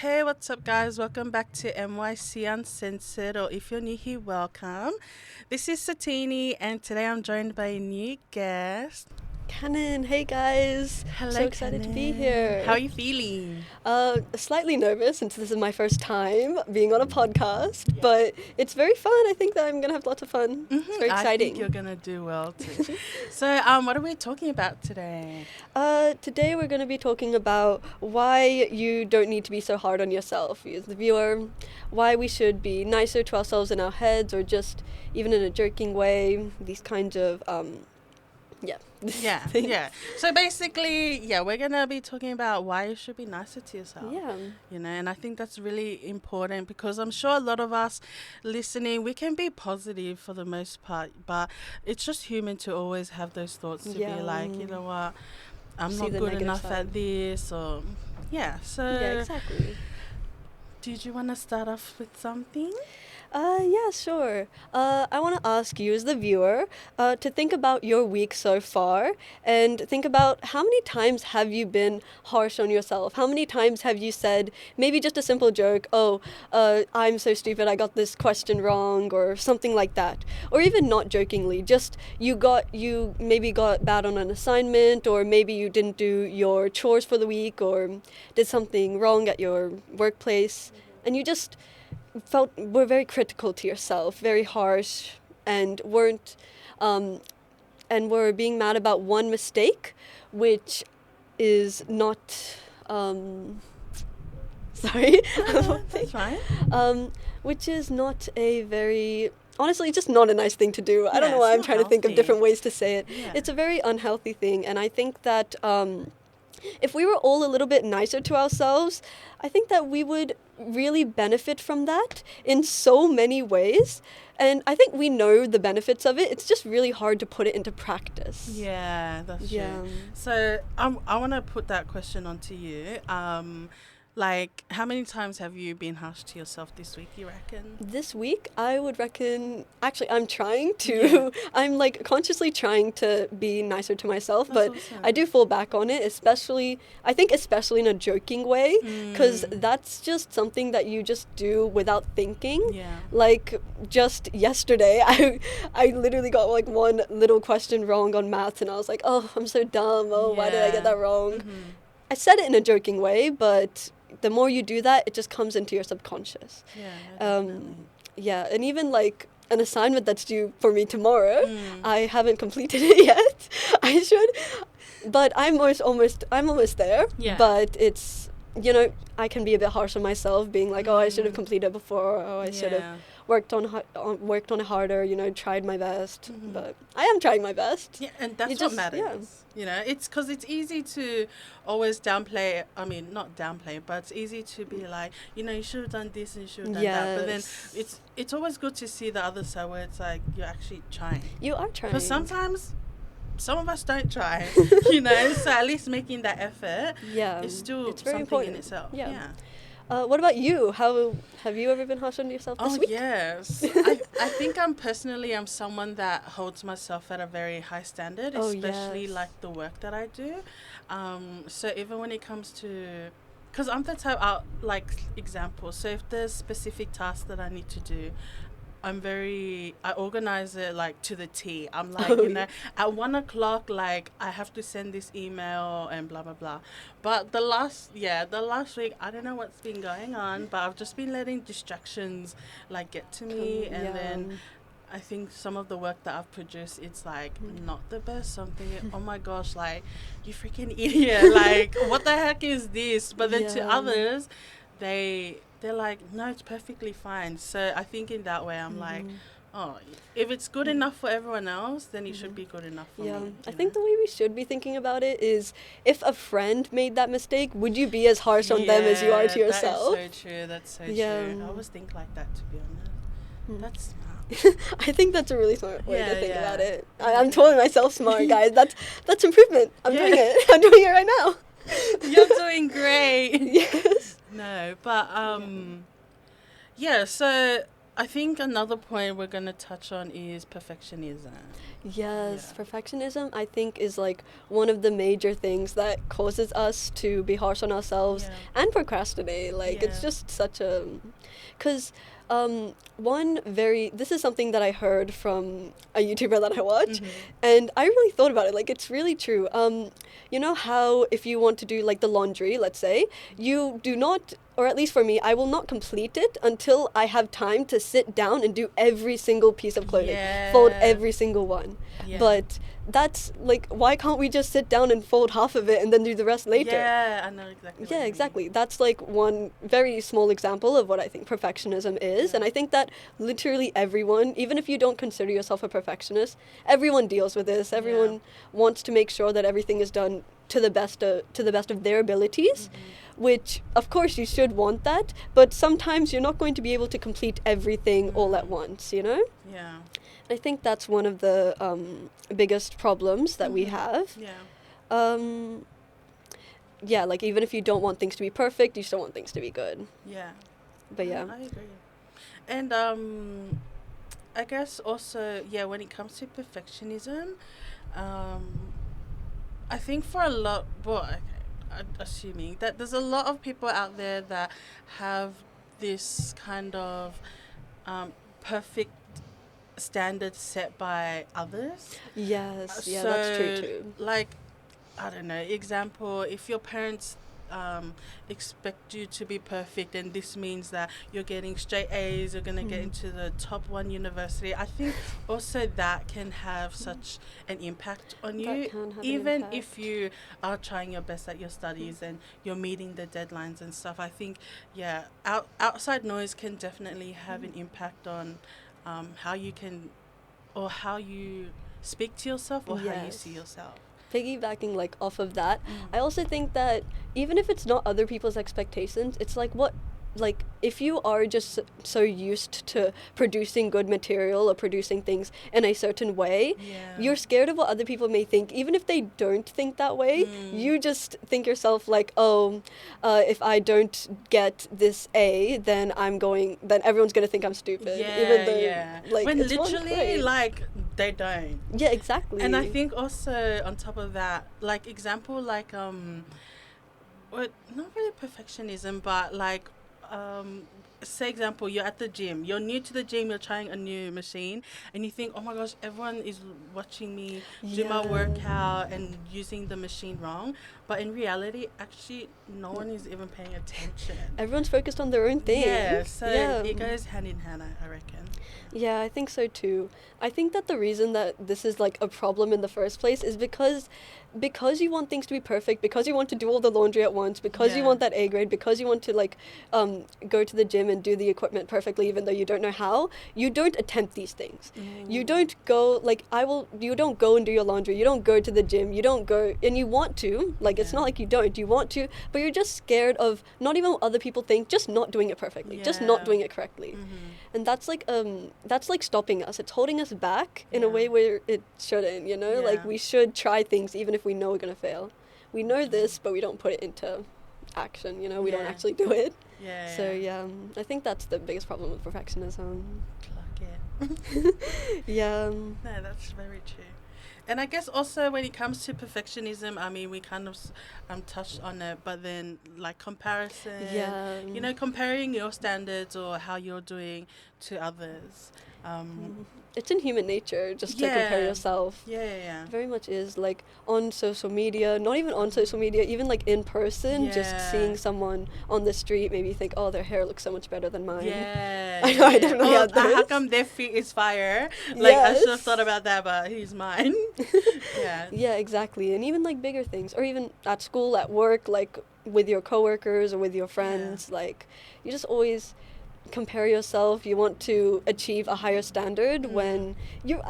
Hey, what's up, guys? Welcome back to Uncensored, or if you're new here, welcome. This is Satini, and today I'm joined by a new guest. Canon, hey guys. Hello, So excited to be Kanan. here. How are you feeling? Slightly nervous since this is my first time being on a podcast, but it's very fun. I think that I'm gonna have lots of fun. It's very I think you're exciting. gonna do well too. So, what are we talking about today? Today we're gonna be talking about why you don't need to be so hard on yourself, you as the viewer, why we should be nicer to ourselves in our heads, or just even in a joking way. These kinds of yeah. Yeah, things. yeah. So basically, yeah, we're gonna be talking about why you should be nicer to yourself. Yeah. And I think that's really important because I'm sure a lot of us listening, we can be positive for the most part, but it's just human to always have those thoughts to be like, you know what, I'm See not the good negative enough side. at this, or yeah. So, Yeah, exactly. did you want to start off with something? Yeah, sure. I want to ask you, as the viewer, to think about your week so far and think about how many times have you been harsh on yourself? How many times have you said maybe just a simple joke, oh, I'm so stupid, I got this question wrong, or something like that. Or even not jokingly, just you maybe got bad on an assignment, or maybe you didn't do your chores for the week, or did something wrong at your workplace, and you just were very critical to yourself, very harsh, and weren't and were being mad about one mistake, which is not sorry, That's fine. which is not a very honestly just not a nice thing to do. I don't know Yeah, why it's I'm not trying to think of healthy. different ways to say it. Yeah. It's a very unhealthy thing, and I think that if we were all a little bit nicer to ourselves, I think that we would really benefit from that in so many ways. And I think we know the benefits of it. It's just really hard to put it into practice. Yeah, that's Yeah. true. So I want to put that question onto you. Like, how many times have you been harsh to yourself this week, you reckon? This week, I would reckon. Actually, I'm trying to. I'm like consciously trying to be nicer to myself, That's but awesome. I do fall back on it, especially. I think, especially in a joking way, because that's just something that you just do without thinking. Yeah. Like just yesterday, I literally got like one little question wrong on maths, and I was like, oh, I'm so dumb. Oh, why did I get that wrong? I said it in a joking way, but the more you do that, it just comes into your subconscious. Yeah, Um, yeah, and even like an assignment that's due for me tomorrow, I haven't completed it yet. I should, but I'm almost there. Yeah. But it's, I can be a bit harsh on myself, being like, oh, I should have completed before. Oh, I should have worked on it harder. Tried my best. But I am trying my best. Yeah, and that's You what just- matters. It's because it's easy to always downplay. I mean, not downplay, but it's easy to be like, you should have done this and you should have done that. But then Yes. it's always good to see the other side where it's like you're actually trying. You are trying. Because sometimes some of us don't try, so at least making that effort Yeah, is still it's very something important. in itself. Yeah. What about you? How have you ever been harsh on yourself this week? Yes. I think I'm someone that holds myself at a very high standard, Oh, especially yes. like the work that I do. So even when it comes to, because I'm the type, example, so if there's specific tasks that I need to do, I organize it like to the T. I'm like, at 1 o'clock, like I have to send this email and blah, blah, blah. But the last week, I don't know what's been going on, but I've just been letting distractions like get to me. And then I think some of the work that I've produced, it's like not the best. So I'm thinking, oh my gosh, like you freaking idiot. Like what the heck is this? But then to others, they're like, no, it's perfectly fine. So I think in that way, I'm like, oh, if it's good enough for everyone else, then it should be good enough for me. I think the way we should be thinking about it is, if a friend made that mistake, would you be as harsh on them as you are to yourself? That's so true. That's so Yeah. true. I always think like that, to be honest. That's smart. I think that's a really smart way to think Yeah. about it. I'm calling myself smart, guys. That's improvement. I'm doing it. I'm doing it right now. You're doing great. Yes. No, but yeah, so I think another point we're going to touch on is perfectionism. Yes, Yeah. perfectionism, I think, is like one of the major things that causes us to be harsh on ourselves Yeah. and procrastinate. Like, it's Yeah. just such a. Because this is something that I heard from a YouTuber that I watch, Mhm. and I really thought about it. Like, it's really true. You know how if you want to do like the laundry, let's say, you do not, or at least for me, I will not complete it until I have time to sit down and do every single piece of clothing, fold Yeah. every single one. Yeah. But that's like, why can't we just sit down and fold half of it and then do the rest later? Yeah, I know exactly what Yeah, you mean. exactly. That's like one very small example of what I think perfectionism is. Yeah. And I think that literally everyone, even if you don't consider yourself a perfectionist, everyone deals with this. Everyone wants to make sure that everything is done to the best of their abilities, which of course you should want that, but sometimes you're not going to be able to complete everything all at once, you know? Yeah. I think that's one of the biggest problems that we have. Yeah. Um, yeah, like even if you don't want things to be perfect, you still want things to be good. Yeah. But yeah. I agree. And I guess also, yeah, when it comes to perfectionism, um I think for a lot, well, I'm assuming that there's a lot of people out there that have this kind of perfect standard set by others. Yes, yeah, that's true So, too. like, I don't know, example, if your parents expect you to be perfect, and this means that you're getting straight A's, you're going to get into the top one university, I think also that can have such an impact on That you, can have an even if impact. you are trying your best at your studies and you're meeting the deadlines and stuff. I think, yeah, outside noise can definitely have an impact on how you can, or how you speak to yourself, or how you see Yes. yourself. Piggybacking like off of that, I also think that even if it's not other people's expectations, it's like what like if you are just so used to producing good material or producing things in a certain way, Yeah. you're scared of what other people may think. Even if they don't think that way, you just think yourself like, oh, if I don't get this A, then then everyone's gonna think I'm stupid. Even Yeah, though yeah. like When it's one literally, grade. like, they don't. Yeah, exactly. And I think also on top of that, like example, like what, not really perfectionism, but like say example, you're at the gym, you're new to the gym, you're trying a new machine, and you think, oh my gosh, everyone is watching me do my Yeah. workout and using the machine wrong, but in reality, actually, no one is even paying attention. Everyone's focused on their own thing. Yeah, so Yeah. it goes hand in hand, I reckon. Yeah, I think so too. I think that the reason that this is like a problem in the first place is because you want things to be perfect, because you want to do all the laundry at once, because you Yeah. want that A grade, because you want to like go to the gym and do the equipment perfectly even though you don't know how, you don't attempt these things. You don't go like you don't go and do your laundry, you don't go to the gym, you don't go and you want to, like it's Yeah. not like you want to, but you're just scared of not even what other people think, just not doing it perfectly, just not Yeah. doing it correctly. And that's like stopping us. It's holding us back in a Yeah. way where it shouldn't, you know? Like Yeah. we should try things even if we know we're gonna fail. We know this, but we don't put it into action, you know? We don't Yeah. actually do it. Yeah. So yeah, I think that's the biggest problem with perfectionism. Clock it. Yeah. No, that's very true. And I guess also when it comes to perfectionism, I mean, we kind of touched on it, but then like comparison, Yeah. you know, comparing your standards or how you're doing to others. It's in human nature just to compare Yeah. yourself. Yeah. Very much is like on social media, not even on social media, even like in person, just Yeah. seeing someone on the street, maybe you think, oh, their hair looks so much better than mine. Yeah. I know, I definitely Oh, had those. how come their feet is fire? Like, I should have Yes. thought about that, but he's mine. Yeah. Yeah, exactly. And even like bigger things, or even at school, at work, like with your coworkers or with your friends, like you just always compare yourself. You want to achieve a higher standard when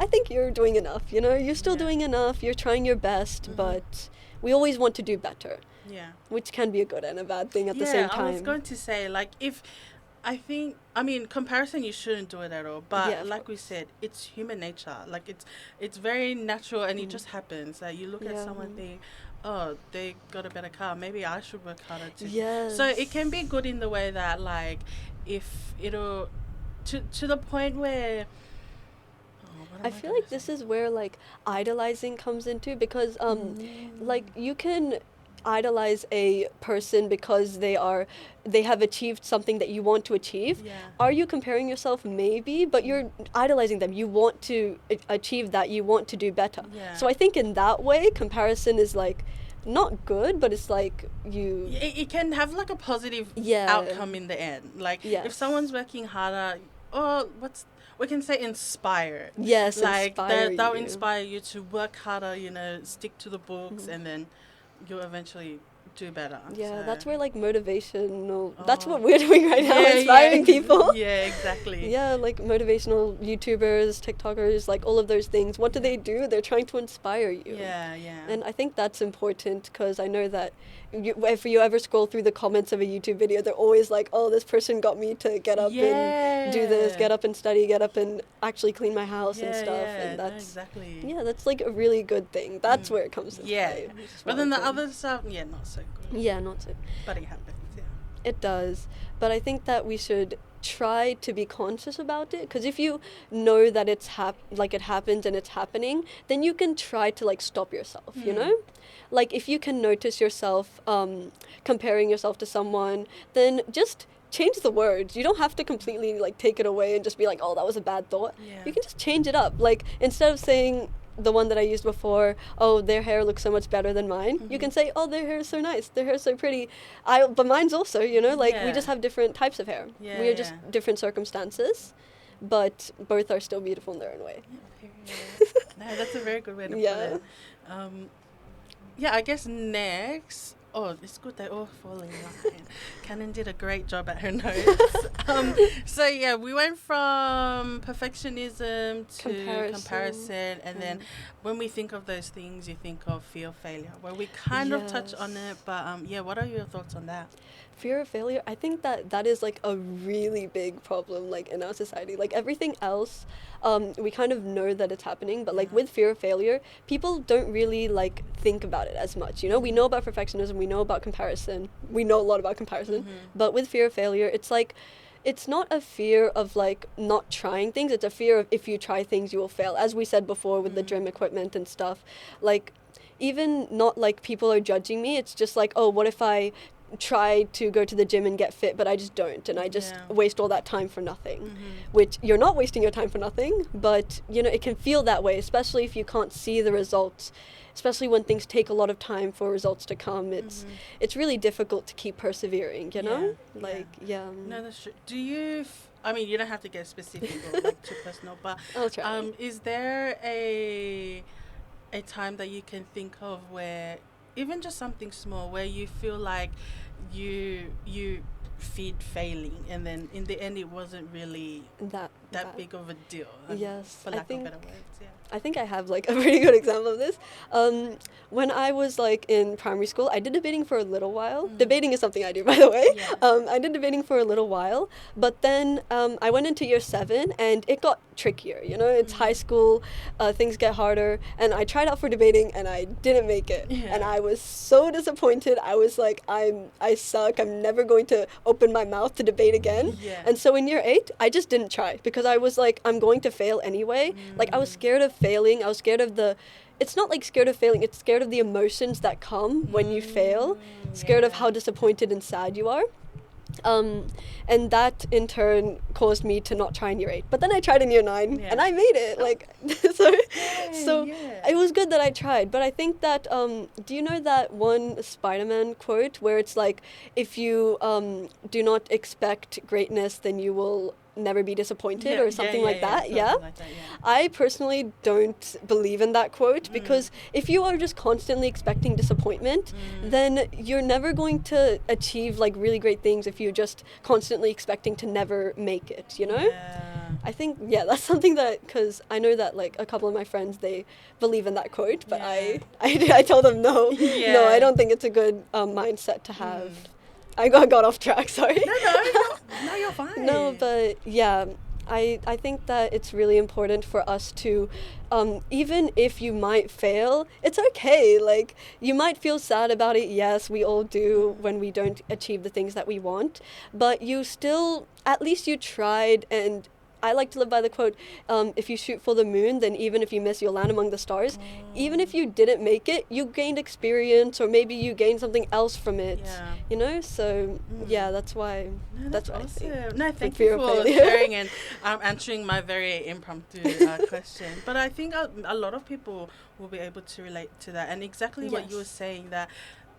I think you're doing enough, you know? You're still Yeah. doing enough, you're trying your best, but we always want to do better, Yeah. which can be a good and a bad thing at the Yeah, same I was time. going to say, like, if I mean, comparison, you shouldn't do it at all. But Yeah, of like we course. said, it's human nature. Like, it's very natural, and it just happens that you look at Yeah. someone and think, oh, they got a better car. Maybe I should work harder too. Yes. So it can be good in the way that, like, if it'll to the point where. Oh, what am I I feel gonna like this say? is where like idolizing comes into, because like you can idolize a person because they have achieved something that you want to achieve. Yeah. Are you comparing yourself? Maybe, but you're idolizing them. You want to achieve that. You want to do better. Yeah. So I think in that way comparison is like not good, but it's like you It can have like a positive yeah. outcome in the end. Like if Yes. someone's working harder, or what's we can say inspired. Yes, Like inspire they'll you. inspire you to work harder. Stick to the books, Mhm. and then you'll eventually do better. Yeah, So. that's where like motivational. That's Oh. what we're doing right now, Yeah, inspiring people. Yeah, exactly. Yeah, like motivational YouTubers, TikTokers, like all of those things. What do they do? They're trying to inspire you. Yeah, yeah. And I think that's important, because I know that if you ever scroll through the comments of a YouTube video, they're always like, oh, this person got me to get up and do this, get up and study, get up and actually clean my house and stuff. And no, that's, exactly. yeah, that's like a really good thing. That's where it comes into Yeah. play. which is But what then I the think. other stuff, not so good. Yeah, not so. But it happens, yeah. It does. But I think that we should try to be conscious about it, because if you know that it's like it happens and it's happening, then you can try to like stop yourself, you know? Like if you can notice yourself comparing yourself to someone, then just change the words. You don't have to completely like take it away and just be like, oh, that was a bad thought. Yeah. You can just change it up. Like instead of saying the one that I used before, oh, their hair looks so much better than mine, you can say, oh, their hair is so nice, their hair is so pretty. But mine's also, like we Yeah. just have different types of hair. Yeah, We are just yeah. different circumstances, but both are still beautiful in their own way. No, that's a very good way to Yeah. put it. Yeah, I guess next. Oh, it's good they all fall in line. Canon did a great job at her notes. So yeah, we went from perfectionism to comparison, and then when we think of those things, you think of fear of failure. Well, we kind of touch on it, but yeah, what are your thoughts on that? Fear of failure, I think that is like a really big problem like in our society. Like everything else, we kind of know that it's happening, but like with fear of failure, people don't really like think about it as much. We know about perfectionism, we know about comparison, we know a lot about comparison, but with fear of failure, it's like it's not a fear of like not trying things, it's a fear of if you try things you will fail, as we said before with the gym equipment and stuff. Like even not like people are judging me, it's just like, oh, what if I try to go to the gym and get fit, but I just don't, and I just waste all that time for nothing. Which you're not wasting your time for nothing, but it can feel that way, especially if you can't see the results, especially when things take a lot of time for results to come. It's really difficult to keep persevering, No, that's true. Do you I mean, you don't have to get specific or like too personal, but I'll try. Is there a time that you can think of where even just something small where you feel like you feed failing, and then in the end it wasn't really that big of a deal? Yes, for lack of better words. I think I have like a pretty good example of this. When I was like in primary school, I did debating for a little while. Debating is something I do, by the way. I did debating for a little while, but then I went into year 7 and it got trickier. It's high school, things get harder, and I tried out for debating and I didn't make it, and I was so disappointed. I was like, I suck. I'm never going to open my mouth to debate again. And so in year 8, I just didn't try because I was like, I'm going to fail anyway. Like I was scared of failing. I was scared of it's not like scared of failing, it's scared of the emotions that come when you fail, scared of how disappointed and sad you are. And that in turn caused me to not try in year 8. But then I tried in year 9 and I made it. Like so it was good that I tried. But I think that do you know that one Spider-Man quote where it's like, if you do not expect greatness, then you will never be disappointed, or something like that. I personally don't believe in that quote, because if you are just constantly expecting disappointment, then you're never going to achieve like really great things if you're just constantly expecting to never make it, I think that's something that, because I know that like a couple of my friends, they believe in that quote, but I tell them no, I don't think it's a good mindset to have. I got off track, sorry. No, you're fine. No, but I think that it's really important for us to, even if you might fail, it's okay. Like, you might feel sad about it, yes, we all do when we don't achieve the things that we want, but you still, at least you tried, and I like to live by the quote, if you shoot for the moon, then even if you miss, you'll land among the stars. Even if you didn't make it, you gained experience, or maybe you gained something else from it. Yeah. You know, so yeah, that's why. No, That's that's what I think. awesome. No, thank fear you of for failure. sharing and answering my very impromptu question. But I think a lot of people will be able to relate to that. And exactly what you were Yes. saying, that,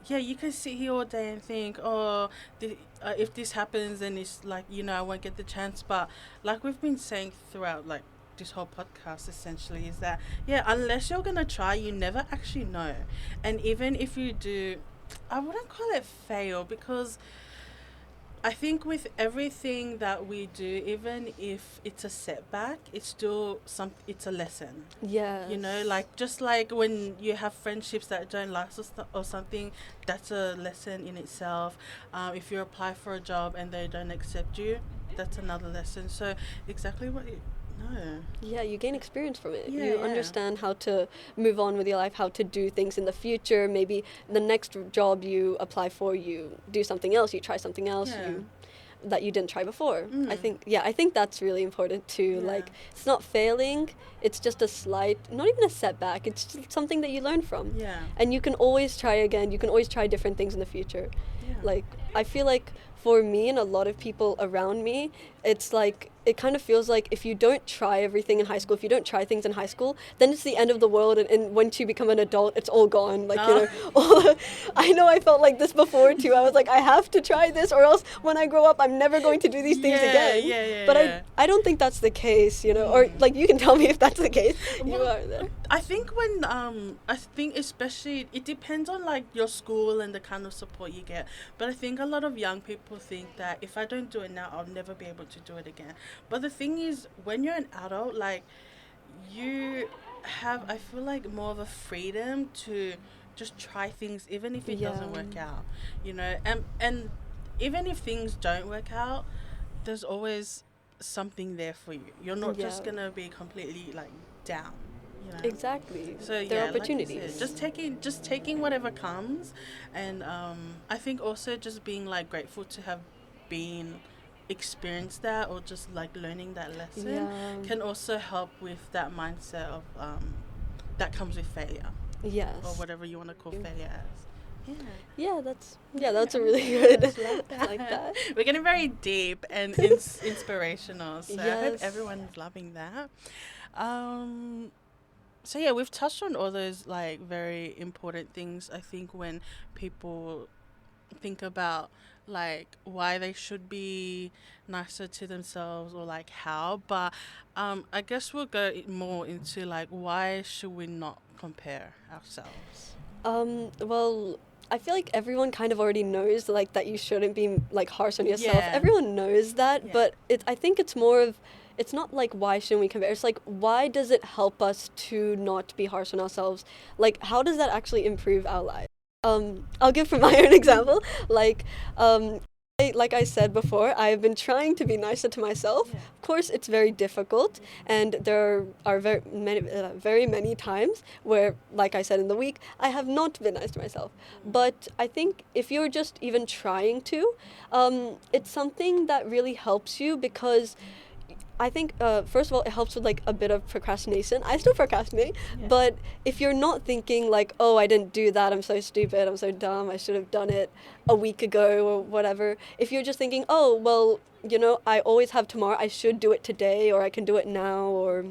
yeah, you can sit here all day and think, oh, if this happens, then it's like, I won't get the chance. But like we've been saying throughout, like, this whole podcast essentially is that, yeah, unless you're going to try, you never actually know. And even if you do, I wouldn't call it fail, because I think with everything that we do, even if it's a setback, it's still it's a lesson. Yes. Like, just like when you have friendships that don't last, or something, that's a lesson in itself. If you apply for a job and they don't accept you, that's another lesson. So exactly what you no. Yeah, you gain experience from it. Yeah, You yeah. understand how to move on with your life, how to do things in the future. Maybe the next job you apply for, you do something else, you try something else, Yeah. that you didn't try before. Mm. I think that's really important too. Yeah. Like, it's not failing, it's just a slight, not even a setback, it's just something that you learn from. Yeah. And you can always try again, you can always try different things in the future. Yeah. Like, I feel like for me and a lot of people around me, it's like, it kind of feels like if you don't try everything in high school, if you don't try things in high school, then it's the end of the world, and once you become an adult, it's all gone. Like, I know I felt like this before too. I was like, I have to try this, or else when I grow up, I'm never going to do these things again. But I don't think that's the case, or like, you can tell me if that's the case. You are there. I think especially, it depends on like your school and the kind of support you get. But I think a lot of young people think that if I don't do it now, I'll never be able to do it again. But the thing is, when you're an adult, like, you have, I feel like, more of a freedom to just try things, even if it doesn't work out, and even if things don't work out, there's always something there for you. You're not just gonna be completely like down. Exactly. So there are like opportunities. just taking whatever comes, and I think also just being like grateful to have been experienced that, or just like learning that lesson can also help with that mindset of that comes with failure. Yes. Or whatever you want to call failure as. That's a really good. I like that. We're getting very deep and inspirational. So I hope everyone's loving that. So yeah, we've touched on all those like very important things. I think when people think about like why they should be nicer to themselves, or like how, but I guess we'll go more into like, why should we not compare ourselves? Well, I feel like everyone kind of already knows like that you shouldn't be like harsh on yourself. Yeah. Everyone knows that, Yeah. but I think it's more of, it's not like why shouldn't we compare. It's like, why does it help us to not be harsh on ourselves? Like, how does that actually improve our lives? I'll give from my own example. Like, like I said before, I've been trying to be nicer to myself. Yeah. Of course, it's very difficult, and there are very many times where, like I said in the week, I have not been nice to myself. But I think if you're just even trying to, it's something that really helps you, because I think, first of all, it helps with like a bit of procrastination. I still procrastinate, but if you're not thinking like, oh, I didn't do that, I'm so stupid, I'm so dumb, I should have done it a week ago or whatever. If you're just thinking, oh, well, I always have tomorrow, I should do it today, or I can do it now, or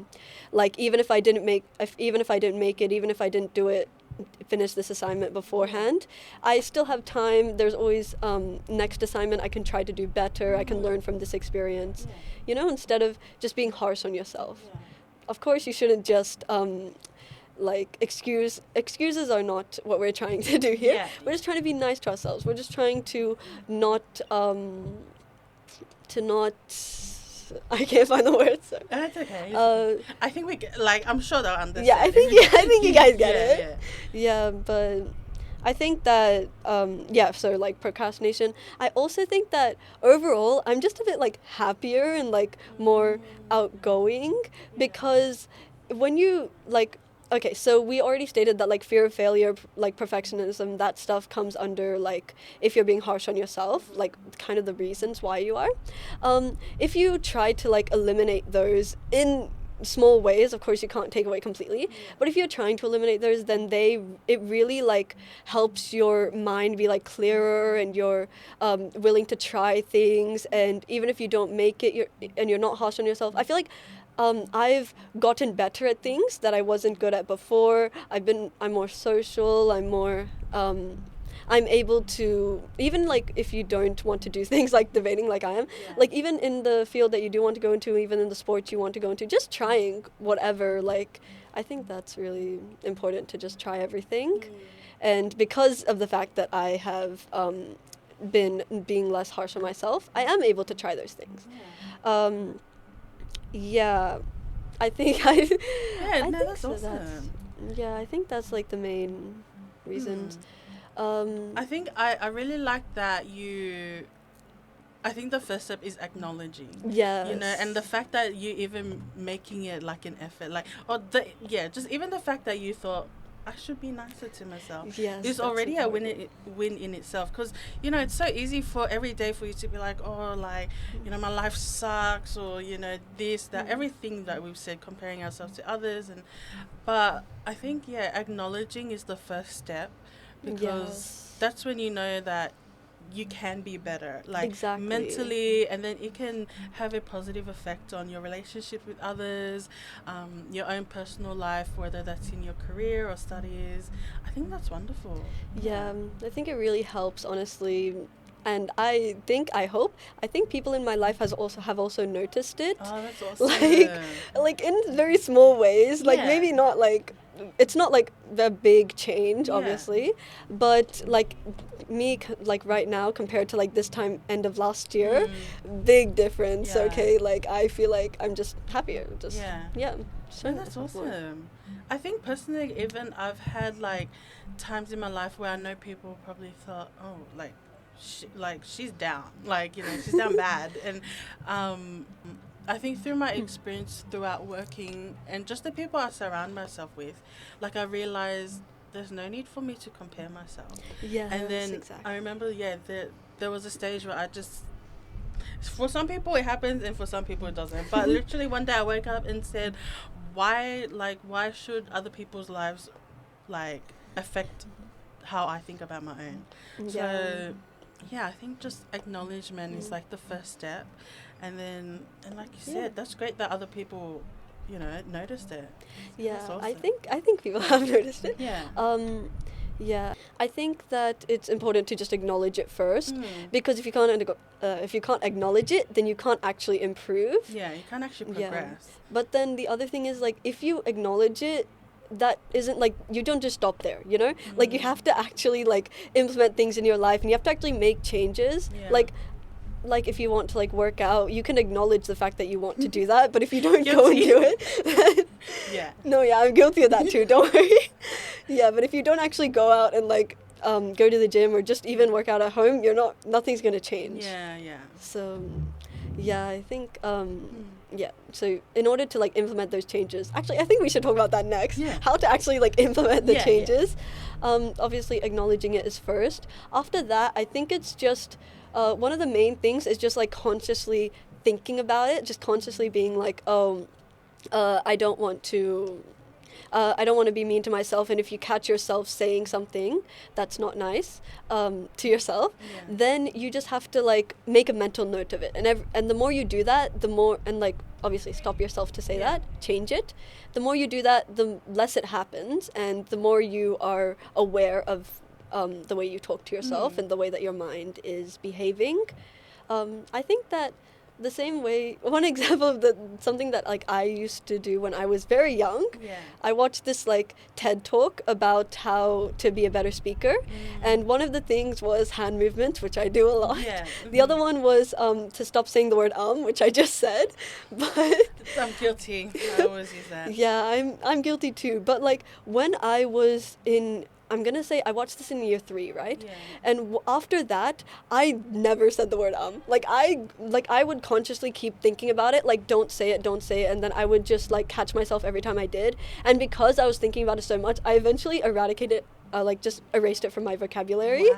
like, even if I didn't make it, even if I didn't do it, finish this assignment beforehand, I still have time. There's always next assignment, I can try to do better, I can learn from this experience, instead of just being harsh on yourself. Of course, you shouldn't just like excuses are not what we're trying to do here. We're just trying to be nice to ourselves. We're just trying to not I can't find the words. So. That's okay. I think we get, like, I'm sure they'll understand. I think you guys get it. Yeah, but I think that so like procrastination. I also think that overall I'm just a bit like happier and like more outgoing, because when you like, Okay, so we already stated that like fear of failure, like perfectionism, that stuff comes under like if you're being harsh on yourself, like kind of the reasons why you are. If you try to like eliminate those in small ways, of course you can't take away completely, but if you're trying to eliminate those, then it really like helps your mind be like clearer, and you're willing to try things, and even if you don't make it, you're not harsh on yourself. I feel like I've gotten better at things that I wasn't good at before. I'm more social. I'm able to, even like if you don't want to do things like debating like I am, like even in the field that you do want to go into, even in the sport you want to go into, just trying whatever, like I think that's really important to just try everything. And because of the fact that I have been being less harsh on myself, I am able to try those things. Um, yeah, I think I. Yeah, I no, think that's so. awesome. Yeah, I think that's like the main reasons. I think I really like that you. I think the first step is acknowledging. Yes. You know, and the fact that you even making it like an effort, like, or the, yeah, just even the fact that you thought, I should be nicer to myself, Yes, is that's already a important. win in itself. Because, you know, it's so easy for every day for you to be like, oh, like, you know, my life sucks, or, you know, this, that, everything that we've said, comparing ourselves to others. But I think, yeah, acknowledging is the first step, because Yes. that's when you know that you can be better, like Exactly. mentally, and then it can have a positive effect on your relationship with others, your own personal life, whether that's in your career or studies. I think that's wonderful. Yeah, I think it really helps, honestly. And I think people in my life have also noticed it, Oh, that's like, awesome. like in very small ways. Like Yeah. maybe not like, it's not like the big change, Yeah. obviously, but like like right now compared to like this time end of last year, big difference. Yeah. Okay, like I feel like I'm just happier. Just Yeah. yeah, No, showing that's myself more. awesome. I think personally, even I've had like times in my life where I know people probably thought, oh, like she's down, like, you know, she's down bad, and um, I think through my experience throughout working and just the people I surround myself with, like I realized there's no need for me to compare myself. Yes, And then exactly. I remember, yeah, there was a stage where I just, for some people it happens and for some people it doesn't. But literally one day I woke up and said, why should other people's lives like affect how I think about my own? Yeah. So yeah, I think just acknowledgement is like the first step, and then, and like you Yeah. said, that's great that other people, you know, noticed it. Yeah, That's awesome. I think people have noticed it. Yeah. Yeah, I think that it's important to just acknowledge it first, because if you can't acknowledge it, then you can't actually improve. Yeah, you can't actually Yeah. progress. But then the other thing is like if you acknowledge it, that isn't like you don't just stop there, you know? Like you have to actually like implement things in your life, and you have to actually make changes. Yeah. Like if you want to like work out, you can acknowledge the fact that you want to do that, but if you don't go and Guilty. do it, Yeah. no, yeah, I'm guilty of that too, don't worry. Yeah, but if you don't actually go out and like go to the gym or just even work out at home, nothing's gonna change. Yeah, yeah. So yeah, I think yeah, so in order to like implement those changes, actually I think we should talk about that next. Yeah. How to actually like implement the Yeah, yeah. changes. Obviously acknowledging it is first. After that, I think it's just one of the main things is just like consciously thinking about it, just consciously being like, oh, I don't want to be mean to myself. And if you catch yourself saying something that's not nice to yourself, then you just have to like make a mental note of it. And the more you do that, the more, and like obviously stop yourself to say that, change it. The more you do that, the less it happens, and the more you are aware of the way you talk to yourself and the way that your mind is behaving. I think that the same way, one example of something that like I used to do when I was very young, I watched this like TED talk about how to be a better speaker, and one of the things was hand movements, which I do a lot. The other one was to stop saying the word which I just said. But I'm guilty. I always use that. yeah, I'm guilty too. But like when I was in I'm gonna say I watched this in year 3, right? Yeah. And after that, I never said the word I would consciously keep thinking about it, like don't say it, don't say it, and then I would just like catch myself every time I did. And because I was thinking about it so much, I eventually eradicated, just erased it from my vocabulary.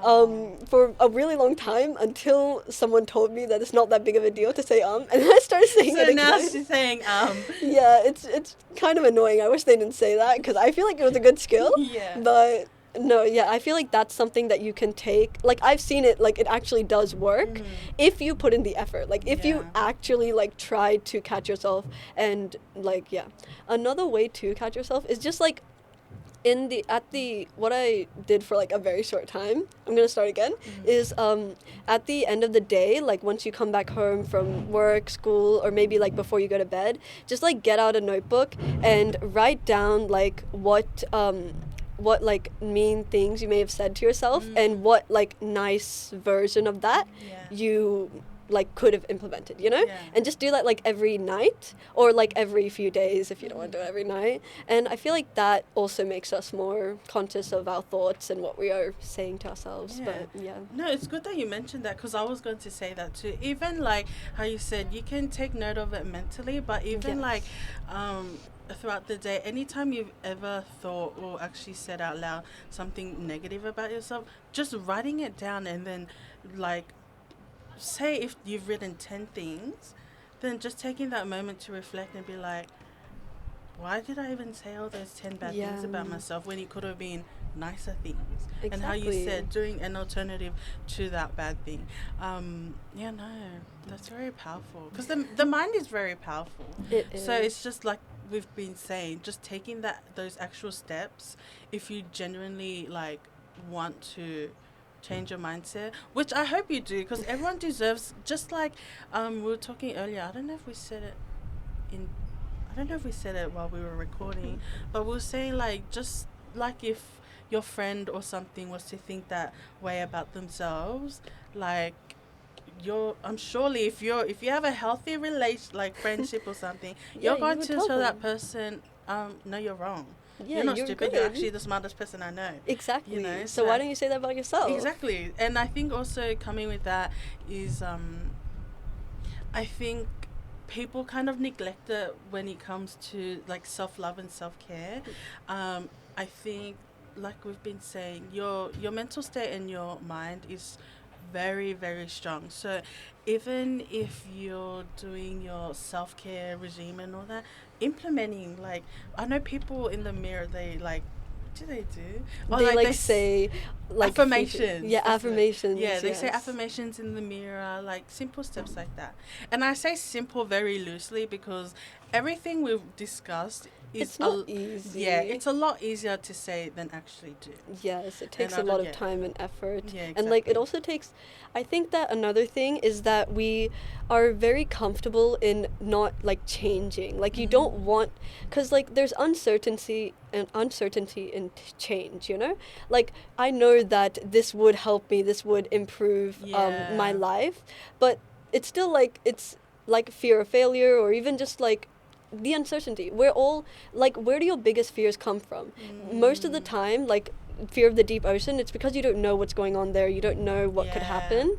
For a really long time, until someone told me that it's not that big of a deal to say and then I started saying it So again. now she's saying Yeah, it's kind of annoying. I wish they didn't say that because I feel like it was a good skill. Yeah. But no, yeah, I feel like that's something that you can take. Like I've seen it, like it actually does work if you put in the effort. Like if you Yeah. actually like try to catch yourself and like yeah. Another way to catch yourself is just like what I did for like a very short time, I'm gonna start again, is at the end of the day, like once you come back home from work, school, or maybe like before you go to bed, just like get out a notebook and write down like what like mean things you may have said to yourself and what like nice version of that you like could have implemented, and just do that like every night or like every few days if you don't want to do it every night. And I feel like that also makes us more conscious of our thoughts and what we are saying to ourselves. But yeah, no, it's good that you mentioned that, because I was going to say that too. Even like how you said you can take note of it mentally, but even like throughout the day, anytime you've ever thought or actually said out loud something negative about yourself, just writing it down, and then like say if you've written 10 things, then just taking that moment to reflect and be like, why did I even say all those 10 bad things about myself when it could have been nicer things? exactly. And how you said doing an alternative to that bad thing. That's very powerful, because the mind is very powerful. It is. So it's just like we've been saying, just taking those actual steps, if you genuinely like want to change your mindset, which I hope you do, because everyone deserves, just like we were talking earlier, I don't know if we said it while we were recording, but we were saying like, just like if your friend or something was to think that way about themselves, like I'm surely if you have a healthy friendship or something, you're going to tell that person, no, you're wrong. Yeah, you're not you're stupid. good. You're actually the smartest person I know. Exactly. So why don't you say that about yourself? Exactly. And I think also coming with that is, I think people kind of neglect it when it comes to like self-love and self-care. I think, like we've been saying, your mental state and your mind is very, very strong. So even if you're doing your self-care regime and all that, implementing, like, I know people in the mirror, they like, what do they do? Or they like say like affirmations. affirmations. Yeah, they say affirmations in the mirror, like simple steps like that. And I say simple very loosely, because everything we've discussed is it's not easy. Yeah, it's a lot easier to say than actually do. Yes, it takes a lot of time and effort. Yeah, exactly. And like it also takes, I think that another thing is that we are very comfortable in not like changing. Like you don't want, because like there's uncertainty in change, like I know that this would help me, this would improve my life, but it's still like, it's like fear of failure, or even just like the uncertainty. We're all like, where do your biggest fears come from? Most of the time, like fear of the deep ocean, it's because you don't know what's going on there, you don't know what could happen.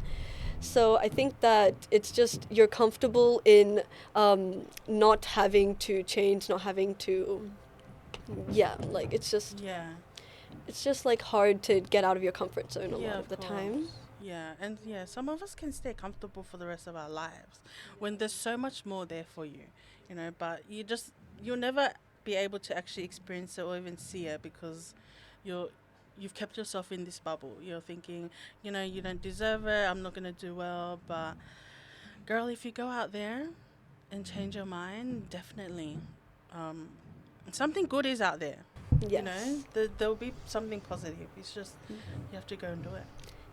So I think that it's just you're comfortable in not having to change, not having to like it's just like hard to get out of your comfort zone a lot of the time. Yeah, and some of us can stay comfortable for the rest of our lives when there's so much more there for you, but you'll never be able to actually experience it or even see it, because you've kept yourself in this bubble. You're thinking, you don't deserve it, I'm not going to do well. But girl, if you go out there and change your mind, definitely something good is out there. Yes. There'll be something positive. It's just you have to go and do it.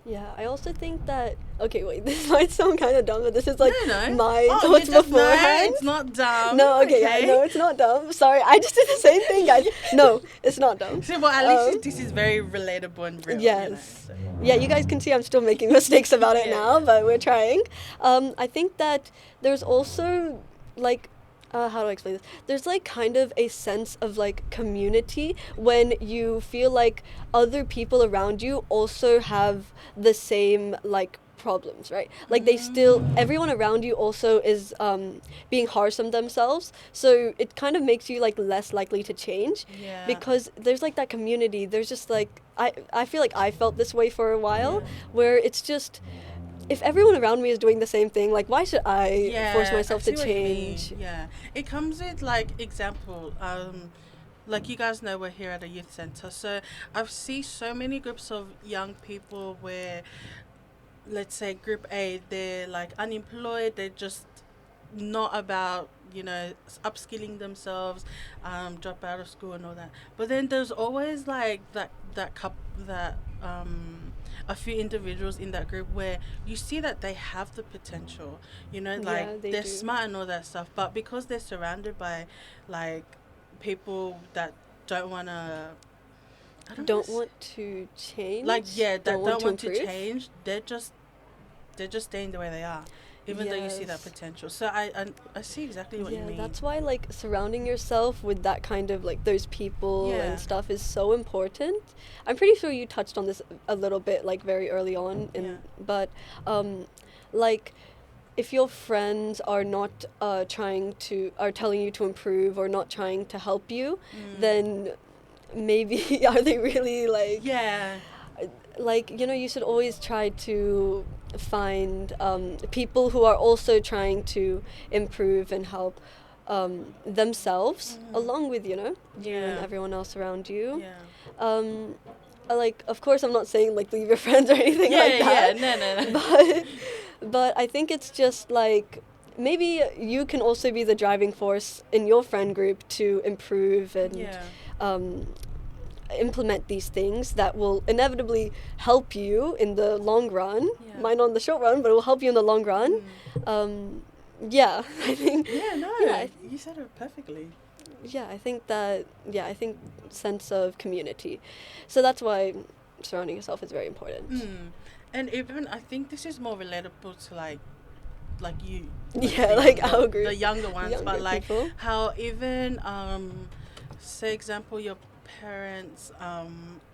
Yeah, I also think that, okay, wait, this might sound kind of dumb, but this is like No. my thoughts beforehand. No, it's not dumb. No, okay, yeah, no, it's not dumb. Sorry, I just did the same thing, guys. No, it's not dumb. See, well, at least this is very relatable and real. Yes. Yeah, you guys can see I'm still making mistakes about it now, but we're trying. I think that there's also, like, How do I explain this? There's like kind of a sense of like community when you feel like other people around you also have the same like problems, right? Like they still, everyone around you also is being harsh on themselves. So it kind of makes you like less likely to change Yeah. because there's like that community. There's just like, I feel like I felt this way for a while Yeah. where it's just, if everyone around me is doing the same thing, like why should I force Yeah, I myself to see what you mean. change? Yeah, it comes with like example. Like you guys know, we're here at a youth center, so I've seen so many groups of young people where, let's say, group A, they're like unemployed. They're just not about upskilling themselves, drop out of school and all that. But then there's always like that cup that a few individuals in that group where you see that they have the potential, like Yeah, they they're do. smart and all that stuff, but because they're surrounded by like people that don't want to, I don't Don't know, want to change. like, yeah, that Don't want don't to want to improve. change. They're just staying the way they are, even though you see that Yes. potential. So I see exactly what you Yeah, mean. that's why like surrounding yourself with that kind of like those people Yeah. and stuff is so important. I'm pretty sure you touched on this a little bit like very early on Yeah. but like if your friends are not are telling you to improve or not trying to help you, then maybe are they really Yeah. like you should always try to find people who are also trying to improve and help themselves along with you and Yeah. everyone else around you. Yeah. um like of course I'm not saying like leave your friends or anything Yeah, like that. yeah, no, no. But I think it's just like maybe you can also be the driving force in your friend group to improve and Yeah. um, implement these things that will inevitably help you in the long run. Yeah. Might not in the short run, but it will help you in the long run. Yeah, I think. Yeah, no, Yeah, you said it perfectly. I think that. Yeah, I think sense of community. So that's why surrounding yourself is very important. And even I think this is more relatable to like you, Yeah, the like younger, our group, the younger ones, younger but like people. how even say example your parents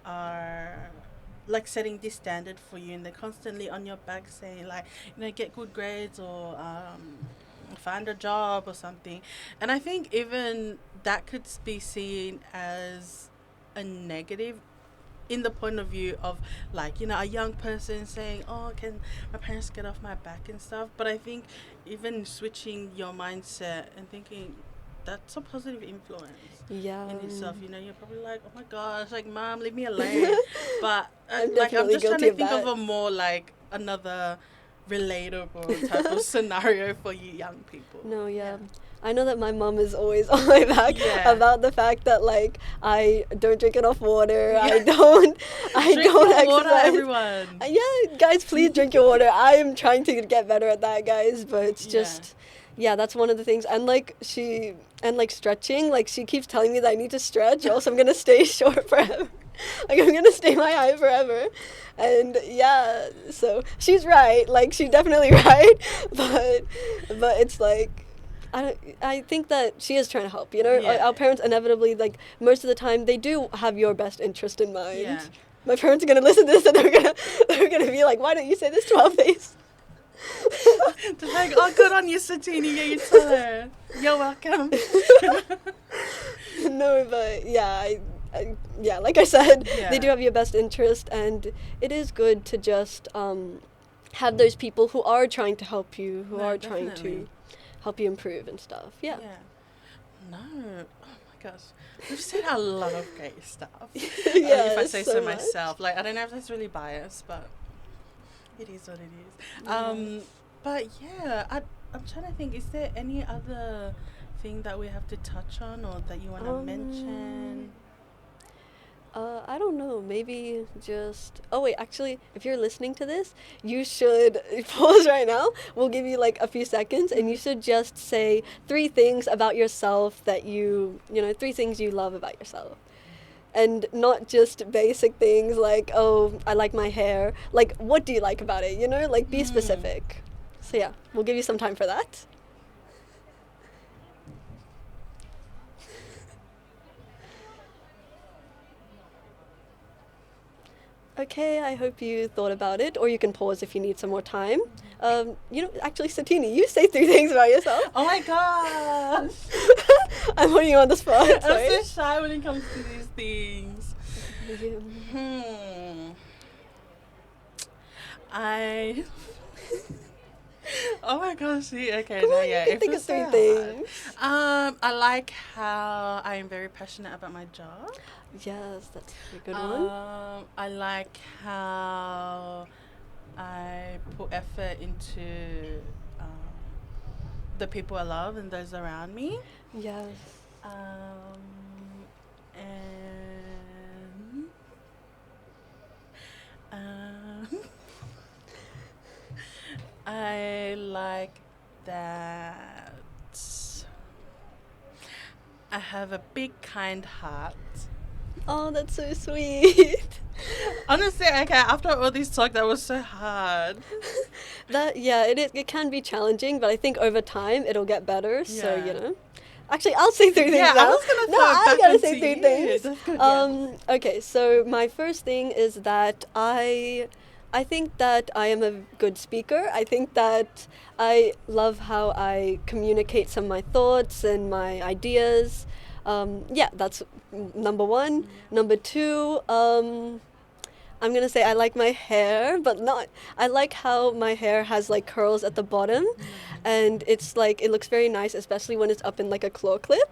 are like setting this standard for you, and they're constantly on your back saying like get good grades or find a job or something. And I think even that could be seen as a negative in the point of view of like a young person saying, oh, can my parents get off my back and stuff. But I think even switching your mindset and thinking that's a positive influence Yeah. in itself. You're probably like, oh my gosh, like, mom, leave me alone. But I'm like I'm definitely just trying guilty to of think that. of a more like another relatable type of scenario for you young people. No, yeah. I know that my mom is always on my back Yeah. about the fact that like I don't drink enough water. Yeah. I don't Drink don't your exercise. water, everyone. Yeah, guys, please drink your water. I am trying to get better at that, guys, but it's just that's one of the things. And like stretching, like she keeps telling me that I need to stretch or else I'm going to stay short forever. Like I'm going to stay my height forever. And yeah, so she's right. Like she's definitely right. But it's like I think that she is trying to help, Yeah. Our parents inevitably, like, most of the time, they do have your best interest in mind. Yeah. My parents are going to listen to this and they're gonna be like, why don't you say this to our face? They're like, oh, good on you, Satini. Yeah, you tell her. You're welcome. No, but yeah, yeah, like I said, Yeah. they do have your best interest, and it is good to just have those people who are trying to help you, who No, are trying definitely. to help you improve and stuff. Yeah. No. Oh my gosh. We've said a lot of great stuff. Yeah, if I say so so much. myself. Like, I don't know if that's really biased, but it is what it is. Yeah. But yeah, I'm trying to think, is there any other thing that we have to touch on or that you want to mention? I don't know. Maybe just. Oh wait, actually, if you're listening to this, you should pause right now. We'll give you like a few seconds, and you should just say 3 things about yourself that 3 things you love about yourself, and not just basic things like, oh, I like my hair. Like, what do you like about it? Like be specific. So yeah, we'll give you some time for that. Okay, I hope you thought about it, or you can pause if you need some more time. Actually, Satini, you say three things about yourself. Oh my gosh. I'm putting you on the spot. I'm Sorry. so shy when it comes to these things. I. Oh my gosh, see, okay, Come no, on, yeah, you can it think feels of three so things. hard. I like how I am very passionate about my job. Yes, that's a good one. I like how I put effort into the people I love and those around me. Yes. Um, and um, I like that I have a big, kind heart. Oh, that's so sweet. Honestly, okay, after all this talk, that was so hard. It can be challenging, but I think over time it'll get better. So Yeah. Actually, I'll say three Yeah, things I now. was gonna No, throw it I back gotta say onto three you. things. That's good, yeah. Okay, so my first thing is that I think that I am a good speaker. I think that I love how I communicate some of my thoughts and my ideas. That's number one. Number two, I'm gonna say I like my hair, but not. I like how my hair has like curls at the bottom, and it's like it looks very nice, especially when it's up in like a claw clip.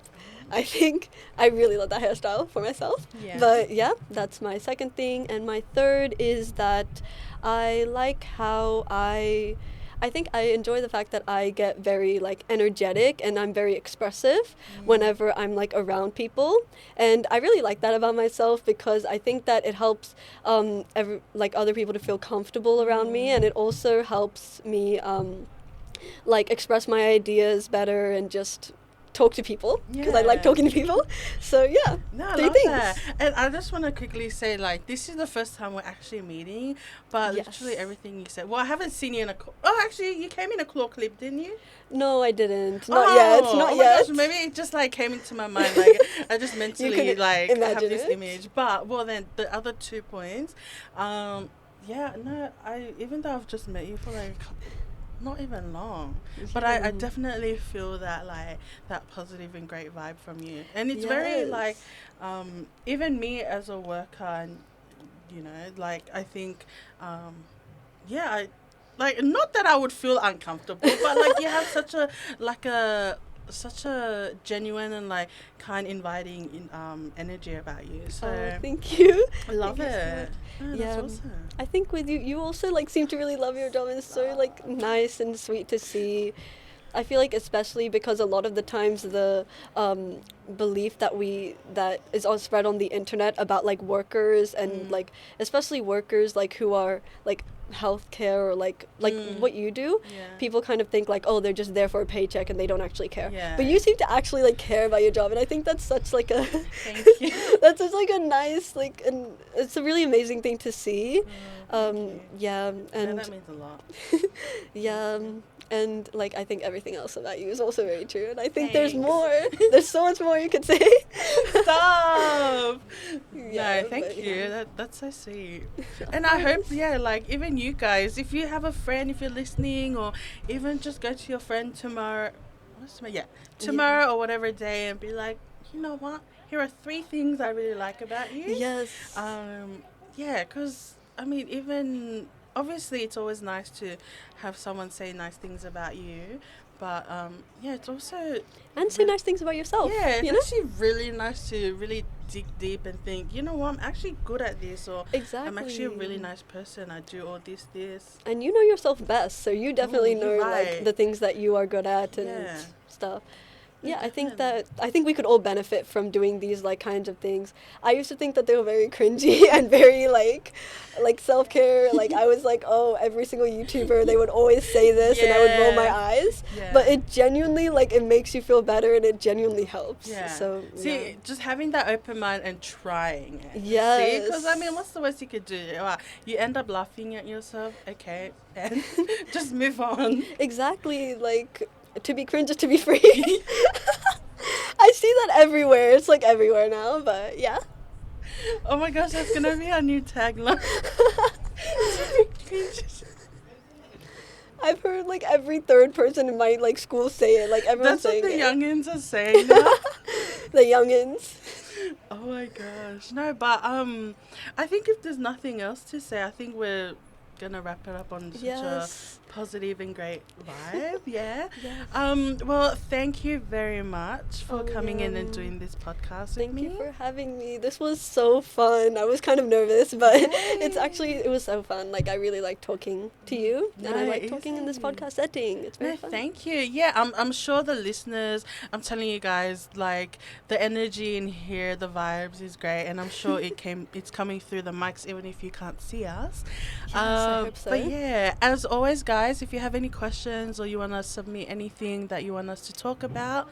I think I really love that hairstyle for myself. Yeah. But yeah, that's my second thing, and my third is that I like how I think I enjoy the fact that I get very like energetic and I'm very expressive whenever I'm like around people, and I really like that about myself because I think that it helps other people to feel comfortable around me, and it also helps me like express my ideas better and just talk to people because I like Yeah. talking to people. So yeah, No, I three love things. that. And I just want to quickly say, like, this is the first time we're actually meeting, but Yes. literally everything you said. Well, I haven't seen you in a. Oh, actually, you came in a claw clip, didn't you? No, I didn't. Not yet. Not Oh yet. my gosh, maybe it just like came into my mind. Like, I just mentally could like have imagine this it. image. But well, then the other 2 points. Yeah, no, I even though I've just met you for like not even long, but I definitely feel that like that positive and great vibe from you, and it's very like even me as a worker, and like I think yeah, I like not that I would feel uncomfortable, but like you have such a genuine and like kind, inviting energy about you. So Oh, thank you. I love Thank you so it. much. Oh, Yeah, that's awesome. I think with you, you also like seem to really love your job, and it's so like nice and sweet to see. I feel like especially because a lot of the times the belief that is all spread on the internet about like workers and like especially workers like who are like healthcare or like what you do, Yeah. people kind of think like, oh, they're just there for a paycheck and they don't actually care. Yeah. But you seem to actually like care about your job, and I think that's such like a Thank you. that's just like a nice like, and it's a really amazing thing to see. Thank you. Yeah, and that means a lot. yeah, and like I think everything else about you is also very true, and I think there's Thanks. more. There's so much more you could say. Stop. Yeah, No, thank but, you. yeah. That's so sweet. And I hope, yeah, like even you guys, if you have a friend, if you're listening, or even just go to your friend tomorrow. What's tomorrow? Yeah, tomorrow or whatever day, and be like, you know what? Here are 3 things I really like about you. Yes. Yeah, because I mean, even obviously, it's always nice to have someone say nice things about you, but yeah, it's also And say nice things about yourself. yeah, it's you know? actually really nice to really dig deep and think, you know what, I'm actually good at this, or Exactly. I'm actually a really nice person. I do all this. And you know yourself best, so you definitely know you're like right. the things that you are good at and Yeah. stuff. Yeah, Yeah, definitely. I think we could all benefit from doing these like kinds of things. I used to think that they were very cringy and very like self-care. Like I was like, oh, every single YouTuber, they would always say this, and I would roll my Yeah. eyes. Yeah. But it genuinely like it makes you feel better, and it genuinely helps. Yeah. So See, yeah. just having that open mind and trying it. Yes. Because, I mean, what's the worst you could do? You end up laughing at yourself. Okay. And just move on. Exactly, like to be cringe is to be free. I see that everywhere. It's like everywhere now, but yeah. Oh my gosh, that's gonna be our new tagline. I've heard like every third person in my like school say it. Like everyone's That's what saying the it. youngins are saying now. The youngins. Oh my gosh. No, but I think if there's nothing else to say, I think we're gonna wrap it up on such a Yes. positive and great vibe. Yeah. Yes. Well, thank you very much for Oh, coming in and yeah. doing this podcast with Thank me. you for having me. This was so fun. I was kind of nervous, but it was so fun. Like I really like talking to you, and I No, like talking in this easy. podcast setting. It's very No, fun. thank you. Yeah, I'm sure the listeners, I'm telling you guys, like the energy in here, the vibes is great, and I'm sure it's coming through the mics even if you can't see us. Yes, I hope so. But yeah, as always, guys, if you have any questions or you want to submit anything that you want us to talk about,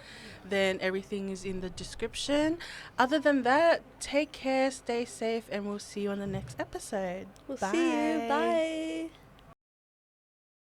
then everything is in the description. Other than that, take care, stay safe, and we'll see you on the next episode. We'll Bye. see you. Bye.